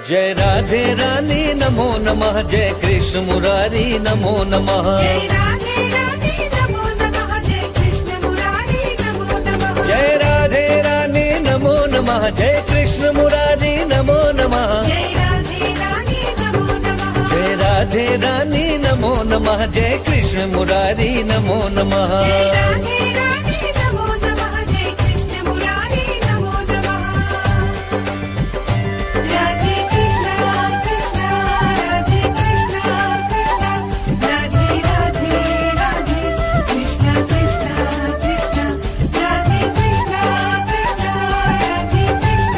जय राधे रानी नमो नमः, जय कृष्ण मुरारी नमो नमः। जय राधे रानी नमो नमः, जय कृष्ण मुरारी नमो नमः। जय राधे रानी नमो नमः, जय कृष्ण मुरारी नमो नमः। जय राधे रानी नमो नमः। जय राधे रानी नमो नमः, जय कृष्ण मुरारी नमो नमः। जय राधे रानी नमो नमः, जय कृष्ण मुरारी नमो नमः। राधे कृष्ण कृष्ण राधे कृष्ण कृष्ण, राधे राधे राधे कृष्ण कृष्ण कृष्ण, राधे कृष्ण कृष्ण राधे कृष्ण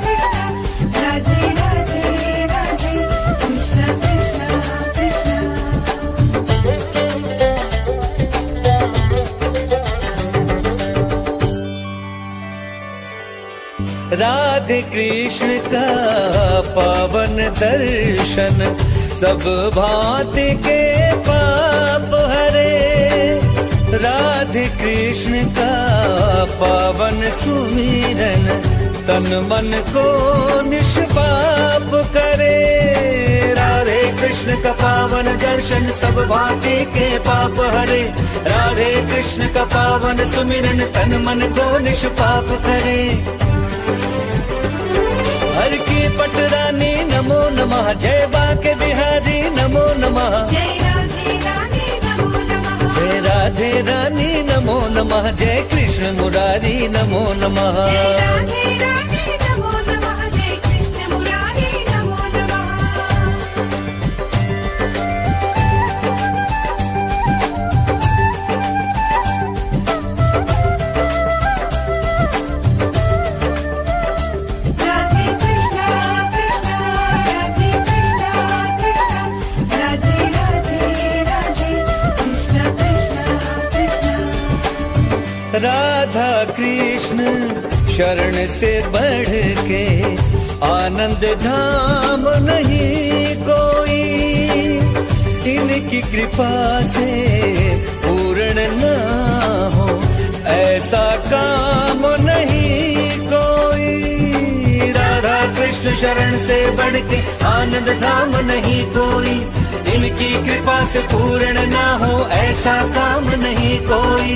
कृष्ण, राधे राधे राधे कृष्ण कृष्ण कृष्ण। राधे कृष्ण का पावन दर्शन सब भांति के पाप हरे। राधे कृष्ण का पावन सुमिरन तन मन को निष्पाप करे। राधे कृष्ण का पावन दर्शन सब भांति के पाप हरे। राधे कृष्ण का पावन सुमिरन तन मन को निष्पाप करे। हर की पटरानी नमो नमः, जय बाके बिहारी नमो नमः। जय राधे रानी नमो नमः। जय राधे रानी नमो नमः, जय कृष्ण मुरारी नमो नमः। जय राधे रानी नमो नमः, जय कृष्ण मुरारी नमो नमः। राधे कृष्ण कृष्ण राधे कृष्ण कृष्ण, राधे राधे राधे कृष्ण कृष्ण कृष्ण। राधा कृष्ण शरण से बढ़ के आनंद धाम नहीं कोई। इनकी कृपा से पूर्ण ना हो ऐसा काम नहीं कोई। राधा कृष्ण शरण से बढ़ के आनंद धाम नहीं कोई। इनकी कृपा से पूर्ण ना हो ऐसा काम नहीं कोई।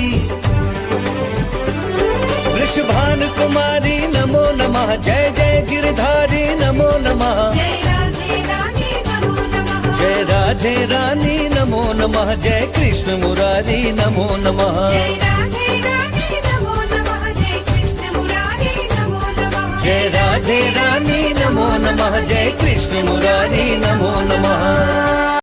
वृषभानु कुमारी नमो नमः, जय जय गिरधारी नमो नमः। जय राधे रानी नमो नमः। जय राधे रानी नमो नमः, जय कृष्ण मुरारी नमो नमः। जय राधे रानी नमो नमः, जय कृष्ण मुरारी नमो नमः। जय राधे रानी नमो नमः, जय कृष्ण मुरारी नमो नमः।